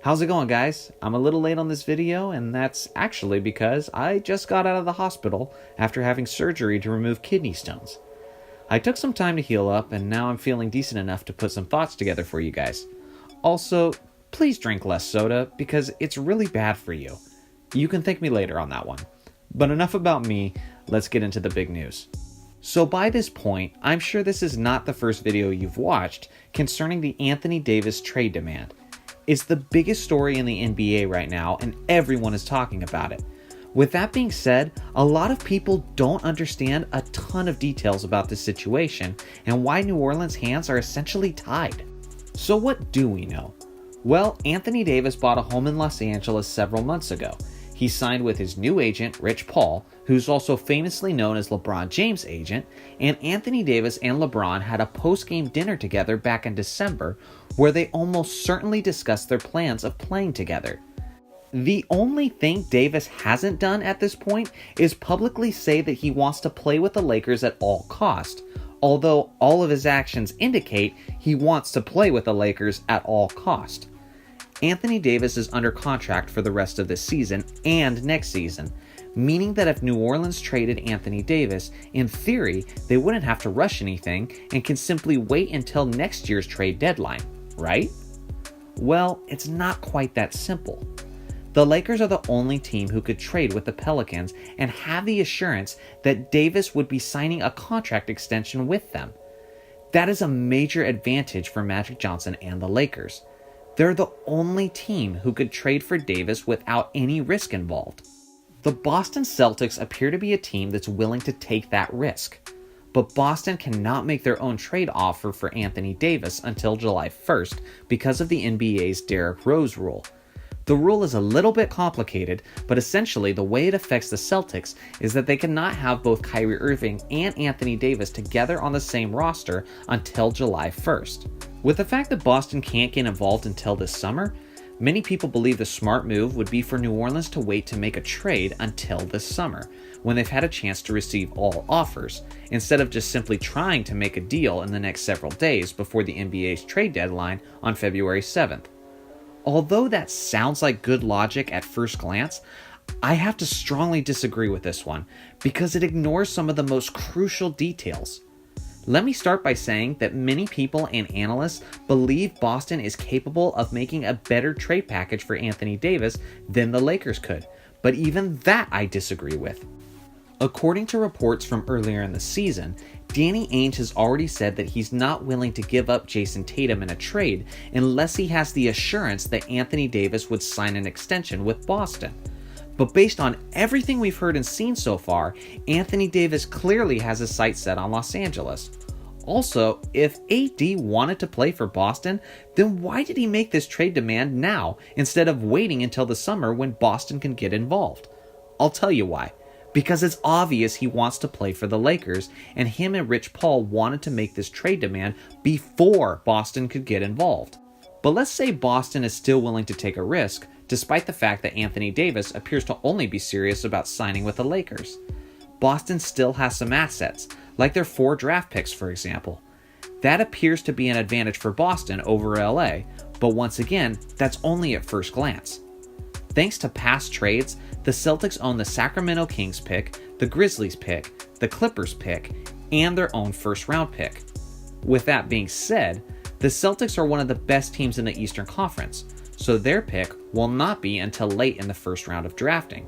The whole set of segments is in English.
How's it going, guys? I'm a little late on this video, and that's actually because I just got out of the hospital after having surgery to remove kidney stones. I took some time to heal up, and now I'm feeling decent enough to put some thoughts together for you guys. Also, please drink less soda because it's really bad for you. You can thank me later on that one. But enough about me, let's get into the big news. So by this point, I'm sure this is not the first video you've watched concerning the Anthony Davis trade demand. It's the biggest story in the NBA right now, and everyone is talking about it. With that being said, a lot of people don't understand a ton of details about this situation and why New Orleans' hands are essentially tied. So what do we know? Well, Anthony Davis bought a home in Los Angeles several months ago. He signed with his new agent, Rich Paul, who's also famously known as LeBron James' agent, and Anthony Davis and LeBron had a post-game dinner together back in December where they almost certainly discussed their plans of playing together. The only thing Davis hasn't done at this point is publicly say that he wants to play with the Lakers at all cost, although all of his actions indicate he wants to play with the Lakers at all cost. Anthony Davis is under contract for the rest of this season and next season, meaning that if New Orleans traded Anthony Davis, in theory, they wouldn't have to rush anything and can simply wait until next year's trade deadline, right? Well, it's not quite that simple. The Lakers are the only team who could trade with the Pelicans and have the assurance that Davis would be signing a contract extension with them. That is a major advantage for Magic Johnson and the Lakers. They're the only team who could trade for Davis without any risk involved. The Boston Celtics appear to be a team that's willing to take that risk, but Boston cannot make their own trade offer for Anthony Davis until July 1st because of the NBA's Derrick Rose rule. The rule is a little bit complicated, but essentially the way it affects the Celtics is that they cannot have both Kyrie Irving and Anthony Davis together on the same roster until July 1st. With the fact that Boston can't get involved until this summer, many people believe the smart move would be for New Orleans to wait to make a trade until this summer, when they've had a chance to receive all offers, instead of just simply trying to make a deal in the next several days before the NBA's trade deadline on February 7th. Although that sounds like good logic at first glance, I have to strongly disagree with this one because it ignores some of the most crucial details. Let me start by saying that many people and analysts believe Boston is capable of making a better trade package for Anthony Davis than the Lakers could, but even that I disagree with. According to reports from earlier in the season, Danny Ainge has already said that he's not willing to give up Jason Tatum in a trade unless he has the assurance that Anthony Davis would sign an extension with Boston. But based on everything we've heard and seen so far, Anthony Davis clearly has his sights set on Los Angeles. Also, if AD wanted to play for Boston, then why did he make this trade demand now instead of waiting until the summer when Boston can get involved? I'll tell you why. Because it's obvious he wants to play for the Lakers, and him and Rich Paul wanted to make this trade demand before Boston could get involved. But let's say Boston is still willing to take a risk, despite the fact that Anthony Davis appears to only be serious about signing with the Lakers. Boston still has some assets, like their 4 draft picks, for example. That appears to be an advantage for Boston over LA, but once again, that's only at first glance. Thanks to past trades, the Celtics own the Sacramento Kings pick, the Grizzlies pick, the Clippers pick, and their own first-round pick. With that being said, the Celtics are one of the best teams in the Eastern Conference, so their pick will not be until late in the first round of drafting.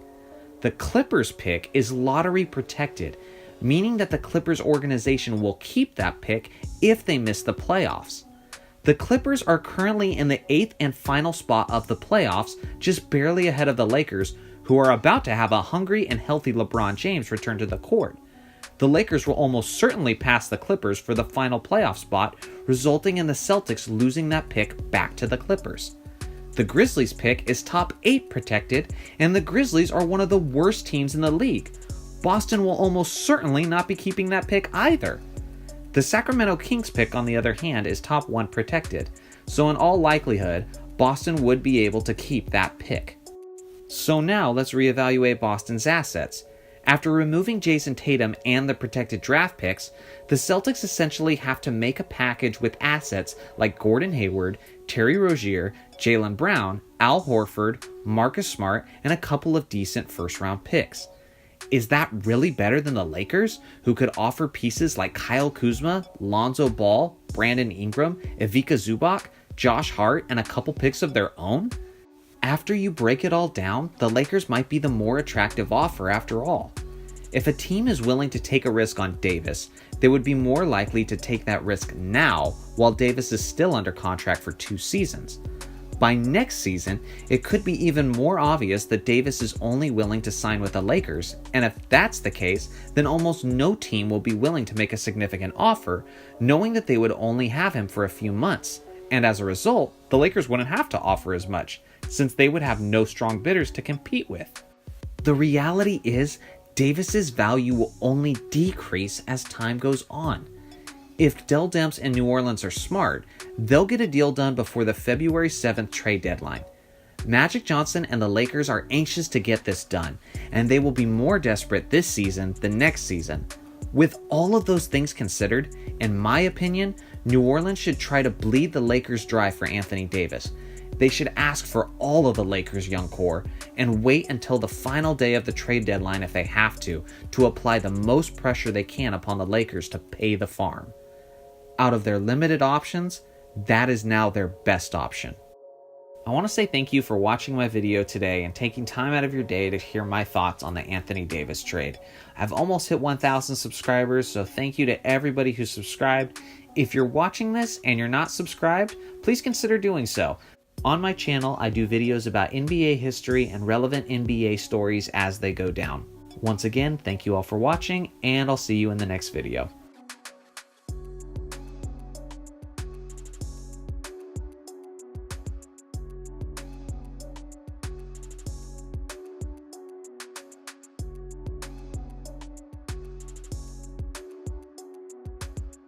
The Clippers pick is lottery protected, meaning that the Clippers organization will keep that pick if they miss the playoffs. The Clippers are currently in the 8th and final spot of the playoffs, just barely ahead of the Lakers, who are about to have a hungry and healthy LeBron James return to the court. The Lakers will almost certainly pass the Clippers for the final playoff spot, resulting in the Celtics losing that pick back to the Clippers. The Grizzlies pick is top 8 protected, and the Grizzlies are one of the worst teams in the league. Boston will almost certainly not be keeping that pick either. The Sacramento Kings pick, on the other hand, is top 1 protected, so in all likelihood, Boston would be able to keep that pick. So now let's reevaluate Boston's assets. After removing Jason Tatum and the protected draft picks, the Celtics essentially have to make a package with assets like Gordon Hayward, Terry Rozier, Jaylen Brown, Al Horford, Marcus Smart, and a couple of decent first-round picks. Is that really better than the Lakers, who could offer pieces like Kyle Kuzma, Lonzo Ball, Brandon Ingram, Ivica Zubac, Josh Hart, and a couple picks of their own? After you break it all down, the Lakers might be the more attractive offer after all. If a team is willing to take a risk on Davis, they would be more likely to take that risk now while Davis is still under contract for 2 seasons. By next season, it could be even more obvious that Davis is only willing to sign with the Lakers, and if that's the case, then almost no team will be willing to make a significant offer, knowing that they would only have him for a few months. And as a result, the Lakers wouldn't have to offer as much, since they would have no strong bidders to compete with. The reality is, Davis's value will only decrease as time goes on. If Dell Demps and New Orleans are smart, they'll get a deal done before the February 7th trade deadline. Magic Johnson and the Lakers are anxious to get this done, and they will be more desperate this season than next season. With all of those things considered, in my opinion, New Orleans should try to bleed the Lakers dry for Anthony Davis. They should ask for all of the Lakers' young core and wait until the final day of the trade deadline if they have to apply the most pressure they can upon the Lakers to pay the farm. Out of their limited options, that is now their best option. I want to say thank you for watching my video today and taking time out of your day to hear my thoughts on the Anthony Davis trade. I've almost hit 1,000 subscribers, so thank you to everybody who subscribed. If you're watching this and you're not subscribed, please consider doing so. On my channel, I do videos about NBA history and relevant NBA stories as they go down. Once again, thank you all for watching, and I'll see you in the next video.